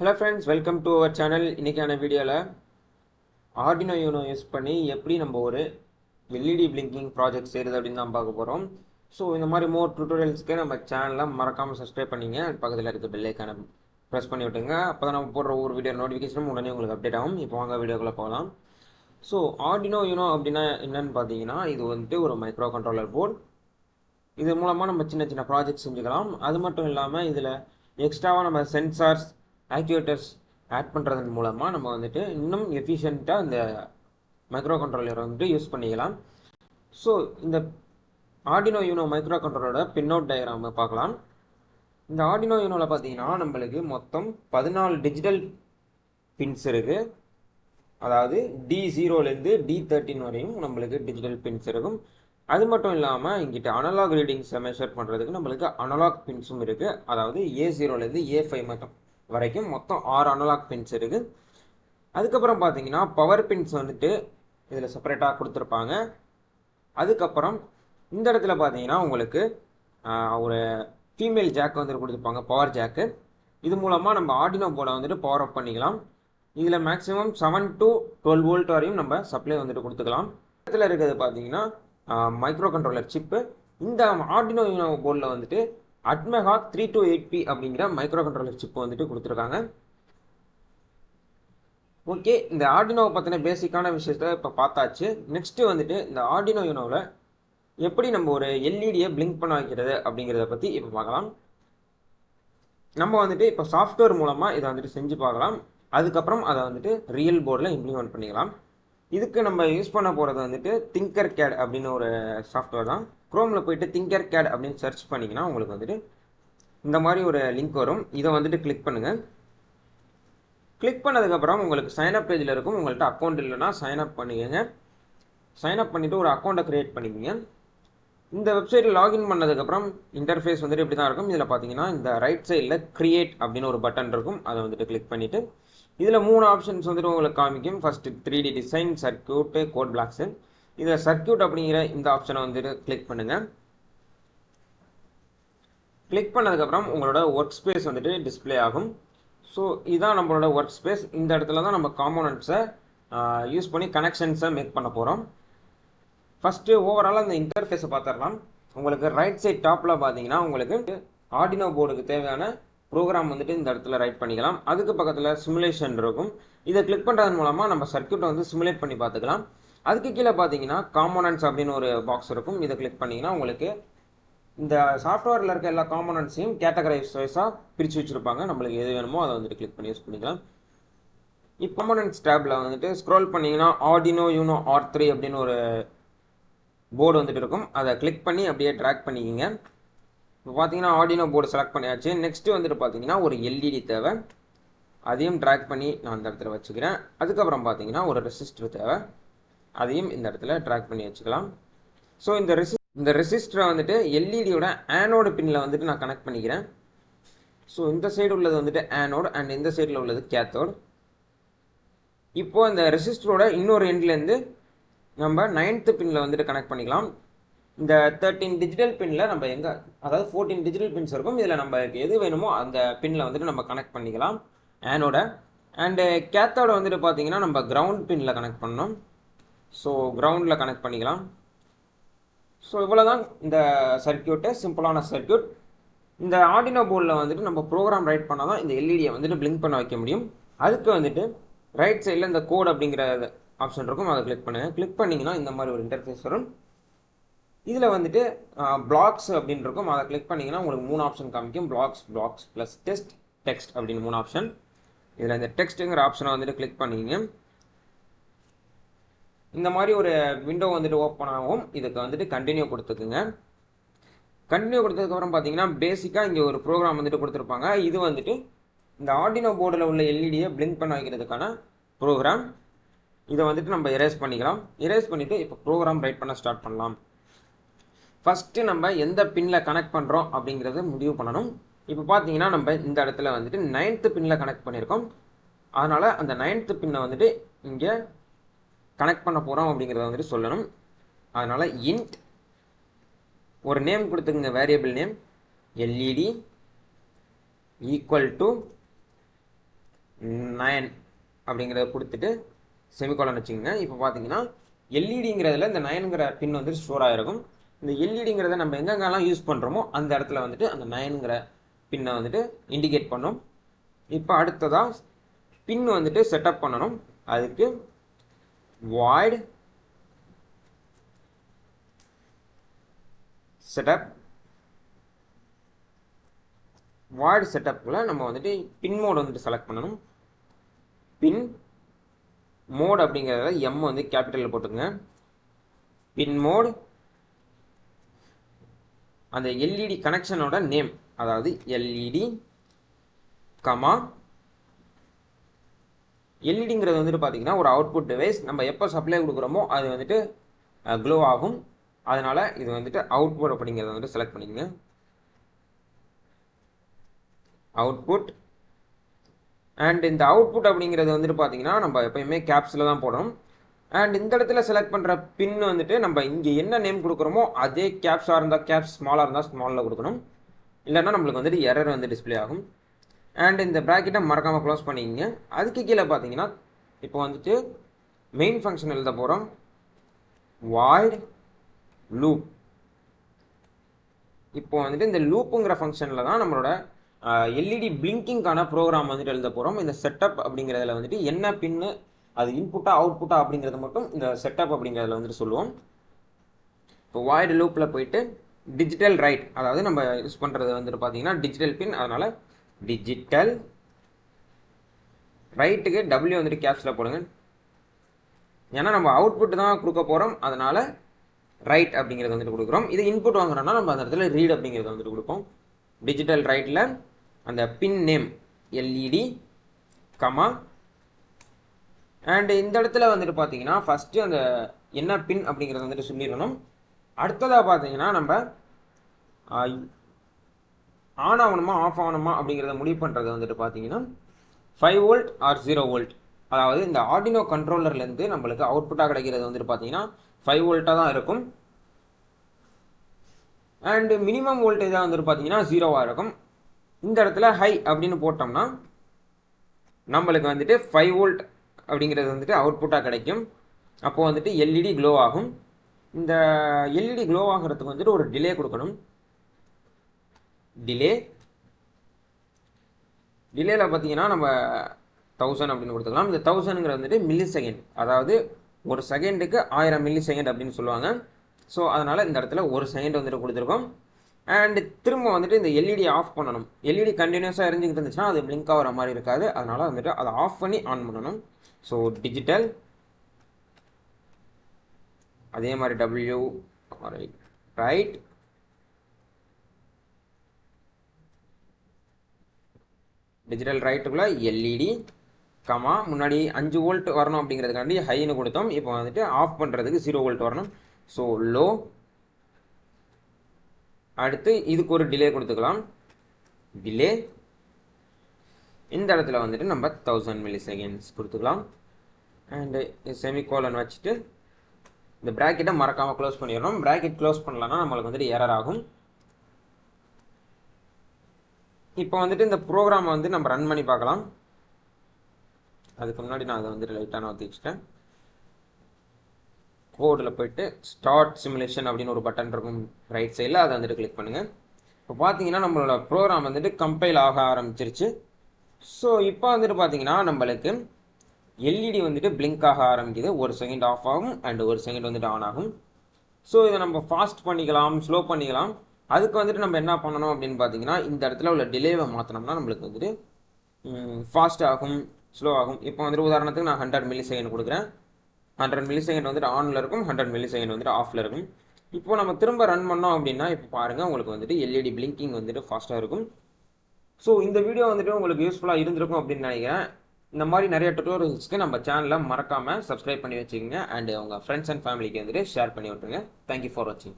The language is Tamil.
Hello friends, welcome to our channel. இன்னைக்கான வீடியோவில் Arduino Uno யூஸ் பண்ணி எப்படி நம்ம ஒரு LED blinking ப்ராஜெக்ட் செய்கிறது அப்படின்னு தான் பார்க்க போகிறோம். ஸோ இந்த மாதிரி மோர் டுட்டோரியல்ஸ்க்கு நம்ம சேனலை மறக்காமல் சப்ஸ்கிரைப் பண்ணிங்க. பக்கத்தில் இருக்க பெல் ஐக்கானை ப்ரெஸ் பண்ணி விட்டுங்க. அப்போ தான் நம்ம போடுற ஒரு வீடியோ நோட்டிஃபிகேஷனும் உடனே உங்களுக்கு அப்டேட் ஆகும். இப்போ வாங்க வீடியோக்குள்ளே போகலாம். ஸோ Arduino Uno அப்படின்னா என்னன்னு பார்த்தீங்கன்னா, இது வந்துட்டு ஒரு மைக்ரோ கண்ட்ரோலர் போர்டு. இது மூலமாக நம்ம சின்ன சின்ன ப்ராஜெக்ட் செஞ்சுக்கலாம். அது மட்டும் இல்லாமல் இதில் எக்ஸ்ட்ராவாக நம்ம சென்சார்ஸ் ஆக்டிவேட்டர்ஸ் ஆட் பண்ணுறதன் மூலமாக நம்ம வந்துட்டு இன்னும் எஃபிஷியண்ட்டாக இந்த மைக்ரோ கண்ட்ரோலரை வந்துட்டு யூஸ் பண்ணிக்கலாம். ஸோ இந்த Arduino Uno மைக்ரோ கண்ட்ரோலரோட பின்அவுட் டயக்ராமை பார்க்கலாம். இந்த Arduino Unoவில் பார்த்தீங்கன்னா நம்மளுக்கு மொத்தம் 14 டிஜிட்டல் பின்ஸ் இருக்குது. அதாவது D0லேருந்து D13 வரையும் நம்மளுக்கு டிஜிட்டல் பின்ஸ் இருக்கும். அது மட்டும் இல்லாமல் இங்கிட்ட அனலாக் ரீடிங்ஸை மெஷர் பண்ணுறதுக்கு நம்மளுக்கு அனலாக் பின்ஸும் இருக்குது. அதாவது A0லேருந்து A5 மட்டும் வரைக்கும் மொத்தம் 6 அனலாக் பின்ஸ் இருக்குது. அதுக்கப்புறம் பார்த்தீங்கன்னா பவர் பின்ஸ் வந்துட்டு இதில் செப்பரேட்டாக கொடுத்துருப்பாங்க. அதுக்கப்புறம் இந்த இடத்துல பார்த்தீங்கன்னா உங்களுக்கு ஒரு ஃபீமேல் ஜாக் வந்துட்டு கொடுத்துருப்பாங்க, பவர் ஜாக்கு. இது மூலமாக நம்ம Arduino போர்டை வந்துட்டு பவர் அப் பண்ணிக்கலாம். இதில் மேக்ஸிமம் 7 to 12 வோல்ட் வரையும் நம்ம சப்ளை வந்துட்டு கொடுத்துக்கலாம். இடத்துல இருக்கிறது பார்த்தீங்கன்னா மைக்ரோ கண்ட்ரோலர் சிப்பு. இந்த Arduino Uno போர்டில் வந்துட்டு Atmega 328P அப்படிங்கிற மைக்ரோ கண்ட்ரோலர் சிப் வந்துட்டு கொடுத்துருக்காங்க. ஓகே, இந்த ஆர்டினோவை பற்றின பேசிக்கான விஷயத்த இப்போ பார்த்தாச்சு. நெக்ஸ்ட்டு வந்துட்டு இந்த Arduino Unoவில் எப்படி நம்ம ஒரு எல்இடியை பிளிங்க் பண்ண வைக்கிறது அப்படிங்கிறத பற்றி இப்போ பார்க்கலாம். நம்ம வந்துட்டு இப்போ சாஃப்ட்வேர் மூலமாக இதை வந்துட்டு செஞ்சு பார்க்கலாம். அதுக்கப்புறம் அதை வந்துட்டு ரியல் போர்டில் இம்ப்ளிமெண்ட் பண்ணிக்கலாம். இதுக்கு நம்ம யூஸ் பண்ண போகிறது வந்துட்டு Tinkercad அப்படின்னு ஒரு சாஃப்ட்வேர் தான். குரோமில் போயிட்டு Tinkercad அப்படின்னு சர்ச் பண்ணிங்கன்னா உங்களுக்கு வந்துட்டு இந்த மாதிரி ஒரு லிங்க் வரும். இதை வந்துட்டு கிளிக் பண்ணுங்கள். கிளிக் பண்ணதுக்கப்புறம் உங்களுக்கு சைன்அப் பேஜில் இருக்கும். உங்கள்கிட்ட அக்கௌண்ட் இல்லைன்னா சைன்அப் பண்ணிக்கோங்க. சைன்அப் பண்ணிவிட்டு ஒரு அக்கௌண்ட்டை க்ரியேட் பண்ணிக்கோங்க. இந்த வெப்சைட்டில் லாகின் பண்ணதுக்கப்புறம் இன்டர்ஃபேஸ் வந்துட்டு இப்படி தான் இருக்கும். இதில் பார்த்தீங்கன்னா இந்த ரைட் சைடில் கிரியேட் அப்படின்னு ஒரு பட்டன் இருக்கும். அதை வந்துட்டு கிளிக் பண்ணிவிட்டு இதில் 3 ஆப்ஷன்ஸ் வந்துட்டு உங்களுக்கு காமிக்கும். First 3D design, circuit, code blocks. இதில் சர்க்யூட் அப்படிங்கிற இந்த ஆப்ஷனை வந்துட்டு கிளிக் பண்ணுங்கள். கிளிக் பண்ணதுக்கப்புறம் உங்களோட ஒர்க் ஸ்பேஸ் வந்துட்டு டிஸ்பிளே ஆகும். ஸோ இதுதான் நம்மளோட ஒர்க் ஸ்பேஸ். இந்த இடத்துல தான் நம்ம காம்போனன்ட்ஸை யூஸ் பண்ணி கனெக்ஷன்ஸை மேக் பண்ண போகிறோம். ஃபஸ்ட்டு ஓவராலாக இந்த இன்டர்ஃபேஸை பார்த்துடலாம். உங்களுக்கு ரைட் சைட் டாப்பில் பார்த்தீங்கன்னா உங்களுக்கு Arduino போர்டுக்கு தேவையான ப்ரோக்ராம் வந்துட்டு இந்த இடத்துல ரைட் பண்ணிக்கலாம். அதுக்கு பக்கத்தில் சிமுலேஷன் இருக்கும். இதை கிளிக் பண்ணுறதன் மூலமாக நம்ம சர்க்யூட்டை வந்து சிமுலேட் பண்ணி பார்த்துக்கலாம். அதுக்கு கீழே பார்த்தீங்கன்னா காம்போனன்ட்ஸ் அப்படின்னு ஒரு பாக்ஸ் இருக்கும். இதை கிளிக் பண்ணிங்கன்னா உங்களுக்கு இந்த சாஃப்ட்வேரில் இருக்க எல்லா காம்போனன்ட்ஸையும் கேட்டகரைஸ் வைஸாக பிரித்து வச்சுருப்பாங்க. நம்மளுக்கு எது வேணுமோ அதை வந்துட்டு கிளிக் பண்ணி யூஸ் பண்ணிக்கலாம். இப்போ காம்போனன்ட்ஸ் டேப்பில் வந்துட்டு ஸ்க்ரோல் பண்ணிங்கன்னா Arduino Uno R3 அப்படின்னு ஒரு போர்டு வந்துட்டு இருக்கும். அதை கிளிக் பண்ணி அப்படியே ட்ராக் பண்ணிக்கிங்க. இப்போ பார்த்தீங்கன்னா Arduino போர்டு செலக்ட் பண்ணியாச்சு. நெக்ஸ்ட்டு வந்துட்டு பார்த்தீங்கன்னா ஒரு எல்இடி தேவை. அதையும் ட்ராக் பண்ணி நான் அந்த இடத்துல வச்சுக்கிறேன். அதுக்கப்புறம் பார்த்தீங்கன்னா ஒரு ரெசிஸ்டர் தேவை. அதையும் இந்த இடத்துல ட்ராக் பண்ணி வச்சுக்கலாம். ஸோ இந்த ரெசிஸ்டரை வந்துட்டு எல்இடியோட ஆனோடு பின்னில் வந்துட்டு நான் கனெக்ட் பண்ணிக்கிறேன். ஸோ இந்த சைடு உள்ளது வந்துட்டு ஆனோடு அண்ட் இந்த சைடில் உள்ளது கேத்தோடு. இப்போது இந்த ரெசிஸ்டரோட இன்னொரு எண்ட்லேருந்து நம்ம 9th பின்னில் வந்துட்டு கனெக்ட் பண்ணிக்கலாம். இந்த 13 டிஜிட்டல் பின்னில் நம்ம அதாவது 14 டிஜிட்டல் பின்ஸ் இருக்கும். இதில் நம்ம எது வேணுமோ அந்த பின்னில் வந்துட்டு நம்ம கனெக்ட் பண்ணிக்கலாம் ஆனோட. அண்டு கேத்தோட வந்துட்டு பார்த்தீங்கன்னா நம்ம கிரவுண்ட் பின்னில் கனெக்ட் பண்ணோம். ஸோ கிரவுண்டில் கனெக்ட் பண்ணிக்கலாம். ஸோ இவ்வளோதான் இந்த சர்க்யூட்டு, சிம்பிளான சர்க்யூட். இந்த Arduino போர்டில் வந்துட்டு நம்ம ப்ரோக்ராம் ரைட் பண்ணால் தான் இந்த எல்இடியை வந்துட்டு பிளிங்க் பண்ண வைக்க முடியும். அதுக்கு வந்துட்டு ரைட் சைடில் இந்த கோட் அப்படிங்கிற ஆப்ஷன் இருக்கும். அதை கிளிக் பண்ணுங்கள். கிளிக் பண்ணிங்கன்னா இந்த மாதிரி ஒரு இன்டர்ஃபேஸ் வரும். இதில் வந்துட்டு பிளாக்ஸ் அப்படின்னு இருக்கும். அதை கிளிக் பண்ணிங்கன்னா உங்களுக்கு 3 ஆப்ஷன் காமிக்கும். பிளாக்ஸ் ப்ளஸ் டெக்ஸ்ட் அப்படின்னு 3 ஆப்ஷன். இதில் இந்த டெக்ஸ்ட்டுங்கிற ஆப்ஷனை வந்துட்டு கிளிக் பண்ணிங்க. இந்த மாதிரி ஒரு விண்டோ வந்துட்டு ஓப்பன் ஆகும். இதுக்கு வந்துட்டு கண்டினியூ கொடுத்துக்குங்க. கண்டினியூ கொடுத்ததுக்கப்புறம் பார்த்தீங்கன்னா பேசிக்காக இங்கே ஒரு ப்ரோக்ராம் வந்துட்டு கொடுத்துருப்பாங்க. இது வந்துட்டு இந்த Arduino போர்டில் உள்ள எல்இடியை பிளிங்க் பண்ண வைக்கிறதுக்கான ப்ரோக்ராம். இதை வந்துட்டு நம்ம எரேஸ் பண்ணிக்கலாம். எரேஸ் பண்ணிவிட்டு இப்போ ப்ரோக்ராம் ரைட் பண்ண ஸ்டார்ட் பண்ணலாம். ஃபஸ்ட்டு நம்ம எந்த பின்னில் கனெக்ட் பண்ணுறோம் அப்படிங்கிறத முடிவு பண்ணணும். இப்போ பார்த்தீங்கன்னா நம்ம இந்த இடத்துல வந்துட்டு 9th பின்னில் கனெக்ட் பண்ணியிருக்கோம். அதனால் அந்த 9th பின்னை வந்துட்டு இங்கே கனெக்ட் பண்ண போகிறோம் அப்படிங்கிறத வந்துட்டு சொல்லணும். அதனால் இன்ட் ஒரு நேம் கொடுத்துக்குங்க, variable name LED equal to 9 அப்படிங்கிறத கொடுத்துட்டு செமிகோலன் வச்சுக்கோங்க. இப்போ பார்த்தீங்கன்னா எல்இடிங்கிறதுல இந்த 9ங்கிற பின் வந்துட்டு ஸ்டோர் ஆகிருக்கும். இந்த எல்இடிங்கிறத நம்ம எங்கெங்கெல்லாம் யூஸ் பண்ணுறோமோ அந்த இடத்துல வந்துட்டு அந்த 9ங்கிற பின்னை வந்துட்டு இண்டிகேட் பண்ணும். இப்போ அடுத்ததாக பின் வந்துட்டு செட்டப் பண்ணணும். அதுக்கு void setup void setupல நம்ம வந்துட்டு பின் மோட் வந்துட்டு செலக்ட் பண்ணணும். பின் மோட் அப்படிங்கிறத எம் வந்து கேபிட்டலில் போட்டுங்க. பின் மோட் அந்த எல்இடி கனெக்ஷனோட நேம், அதாவது எல்இடி கமா எல்இடிங்கிறது வந்துட்டு பார்த்தீங்கன்னா ஒரு அவுட்புட் டிவைஸ். நம்ம எப்போ சப்ளை கொடுக்குறோமோ அது வந்துட்டு க்ளோ ஆகும். அதனால இது வந்துட்டு அவுட்புட் அப்படிங்கிறத வந்துட்டு செலக்ட் பண்ணிக்கங்க. அவுட்புட் அண்ட் இந்த அவுட்புட் அப்படிங்கிறது வந்துட்டு பார்த்தீங்கன்னா நம்ம எப்பயுமே கேப்ஸில் தான் போடணும். அண்ட் இந்த இடத்துல செலக்ட் பண்ணுற பின் வந்துட்டு நம்ம இங்கே என்ன நேம் கொடுக்குறோமோ அதே கேப்ஸாக இருந்தால் கேப்ஸ், ஸ்மாலாக இருந்தால் ஸ்மாலில் கொடுக்கணும். இல்லைன்னா நம்மளுக்கு வந்துட்டு எரர் வந்து டிஸ்பிளே ஆகும். அண்ட் இந்த ப்ராக்கெட்டை மறக்காமல் க்ளோஸ் பண்ணிக்கங்க. அதுக்கு கீழே பார்த்தீங்கன்னா இப்போ வந்துட்டு மெயின் ஃபங்க்ஷன் எழுத போகிறோம். void loop. இப்போ வந்துட்டு இந்த லூப்புங்கிற ஃபங்க்ஷனில் தான் நம்மளோட எல்இடி பிளிங்கிங்கான ப்ரோக்ராம் வந்துட்டு எழுத போகிறோம். இந்த செட்டப் அப்படிங்கிறதுல வந்துட்டு என்ன பின்னு, அது இன்புட்டா அவுட்புட்டா அப்படிங்கிறது மட்டும் இந்த செட்டப் அப்படிங்கிறதுல வந்துட்டு சொல்லுவோம். இப்போ வாய்டு லூப்பில் போயிட்டு டிஜிட்டல் ரைட், அதாவது நம்ம யூஸ் பண்ணுறது வந்துட்டு பார்த்தீங்கன்னா டிஜிட்டல் பின். அதனால் டிஜிட்டல் ரைட்டுக்கு டபிள்யூ வந்துட்டு கேப்ஸில் போடுங்க. ஏன்னா நம்ம அவுட்புட் தான் கொடுக்க போகிறோம், அதனால் ரைட் அப்படிங்கிறது வந்துட்டு கொடுக்குறோம். இது இன்புட் வாங்குறோம்னா நம்ம அந்த இடத்துல ரீட் அப்படிங்கிறது வந்துட்டு கொடுப்போம். டிஜிட்டல் ரைட்டில் அந்த பின் நேம் எல்இடி கமா அண்ட் இந்த இடத்துல வந்துட்டு பார்த்தீங்கன்னா ஃபஸ்ட்டு அந்த என்ன பின் அப்படிங்கிறத வந்துட்டு சொல்லிடணும். அடுத்ததாக பார்த்தீங்கன்னா நம்ம ஆன் ஆகணுமா ஆஃப் ஆகணுமா அப்படிங்கிறத முடிவு பண்ணுறது வந்துட்டு பார்த்தீங்கன்னா 5 வோல்ட் ஆர் 0 வோல்ட். அதாவது இந்த ஆர்டினோ கண்ட்ரோலர்லேருந்து நம்மளுக்கு அவுட்புட்டாக கிடைக்கிறது வந்துட்டு பார்த்தீங்கன்னா 5 வோல்ட்டாக தான் இருக்கும். அண்டு மினிமம் வோல்டேஜாக வந்துட்டு பார்த்தீங்கன்னா 0வாக இருக்கும். இந்த இடத்துல ஹை அப்படின்னு போட்டோம்னா நம்மளுக்கு வந்துட்டு 5 வோல்ட் அப்படிங்கிறது வந்துட்டு அவுட்புட்டாக கிடைக்கும். அப்போது வந்துட்டு எல்இடி க்ளோ ஆகும். இந்த எல்இடி க்ளோ ஆகிறதுக்கு வந்துட்டு ஒரு டிலே கொடுக்கணும். டிலேல பார்த்தீங்கன்னா நம்ம 1000 அப்படின்னு கொடுத்துக்கலாம். இந்த 1000ங்கிறது வந்துட்டு மில்லி செகண்ட், அதாவது ஒரு செகண்டுக்கு 1000 மில்லி செகண்ட் அப்படின்னு சொல்லுவாங்க. ஸோ அதனால் இந்த இடத்துல ஒரு செகண்ட் வந்துட்டு கொடுத்துருக்கோம். அண்ட் திரும்ப வந்துட்டு இந்த எல்இடி ஆஃப் பண்ணணும். எல்இடி கண்டினியூஸாக எரிஞ்சுக்கிட்டு இருந்துச்சுன்னா அது பிளிங்க் ஆகிற மாதிரி இருக்காது. அதனால் வந்துட்டு அதை ஆஃப் பண்ணி ஆன் பண்ணணும். ஸோ டிஜிட்டல் அதே மாதிரி டபிள்யூ ரைட் டிஜிட்டல் ரைட்டுக்குள்ள எல்இடி கமா முன்னாடி 5 வோல்ட் வரணும் அப்படிங்கிறதுக்காண்டி ஹைன்னு கொடுத்தோம். இப்போ வந்துட்டு ஆஃப் பண்ணுறதுக்கு 0 வோல்ட் வரணும். So low. அடுத்து இதுக்கு ஒரு டிலே கொடுத்துக்கலாம். டிலே இந்த இடத்துல வந்துட்டு நம்ம 1000 மில்லி செகண்ட்ஸ் கொடுத்துக்கலாம். அண்டு செமிகோலன் வச்சுட்டு இந்த ப்ராக்கெட்டை மறக்காமல் க்ளோஸ் பண்ணிடணும். ப்ராக்கெட் க்ளோஸ் பண்ணலன்னா நம்மளுக்கு வந்துட்டு எரர் ஆகும். இப்போ வந்துட்டு இந்த ப்ரோக்ராமை வந்து நம்ம ரன் பண்ணி பார்க்கலாம். அதுக்கு முன்னாடி நான் அதை வந்துட்டு லைட்டாக நான் வச்சுட்டேன். கோடில் போயிட்டு ஸ்டார்ட் சிமுலேஷன் அப்படின்னு ஒரு பட்டன் இருக்கும் ரைட் சைடில், அதை வந்துட்டு கிளிக் பண்ணுங்கள். இப்போ பார்த்தீங்கன்னா நம்மளோட ப்ரோக்ராம் வந்துட்டு கம்பைல் ஆக ஆரம்பிச்சிருச்சு. ஸோ இப்போ வந்துட்டு பார்த்தீங்கன்னா நம்மளுக்கு எல்இடி வந்துட்டு பிளிங்க் ஆக ஆரம்பிக்குது. ஒரு செகண்ட் ஆஃப் ஆகும் அண்ட் ஒரு செகண்ட் வந்துட்டு ஆன் ஆகும். ஸோ இதை நம்ம ஃபாஸ்ட் பண்ணிக்கலாம், ஸ்லோ பண்ணிக்கலாம். அதுக்கு வந்துட்டு நம்ம என்ன பண்ணணும் அப்படின்னு பார்த்தீங்கன்னா இந்த இடத்துல உள்ள டிலேவை மாற்றினோம்னா நம்மளுக்கு வந்துட்டு ஃபாஸ்ட் ஆகும், ஸ்லோ ஆகும். இப்போ வந்துட்டு உதாரணத்துக்கு நான் 100 மில்லி செகண்ட் கொடுக்குறேன். 100 மில்லி செகண்ட் வந்துட்டு ஆனில் இருக்கும், 100 மில்லி செகண்ட் வந்துட்டு ஆஃபில் இருக்கும். இப்போ நம்ம திரும்ப ரன் பண்ணோம் அப்படின்னா இப்போ பாருங்கள் உங்களுக்கு வந்துட்டு எல்இடி பிளிங்கிங் வந்துட்டு ஃபாஸ்ட்டாக இருக்கும். ஸோ இந்த வீடியோ வந்துட்டு உங்களுக்கு யூஸ்ஃபுல்லாக இருந்திருக்கும் அப்படின்னு நினைக்கிறேன். இந்த மாதிரி நிறைய டுட்டோரியல்ஸ்க்கு நம்ம சேனலை மறக்காமல் சப்ஸ்கிரைப் பண்ணி வச்சுக்கோங்க. அண்ட் உங்கள் ஃப்ரெண்ட்ஸ் அண்ட் ஃபேமிலிக்கு வந்துட்டு ஷேர் பண்ணி விட்டுருங்க. தேங்க்யூ ஃபார் வாட்சிங்.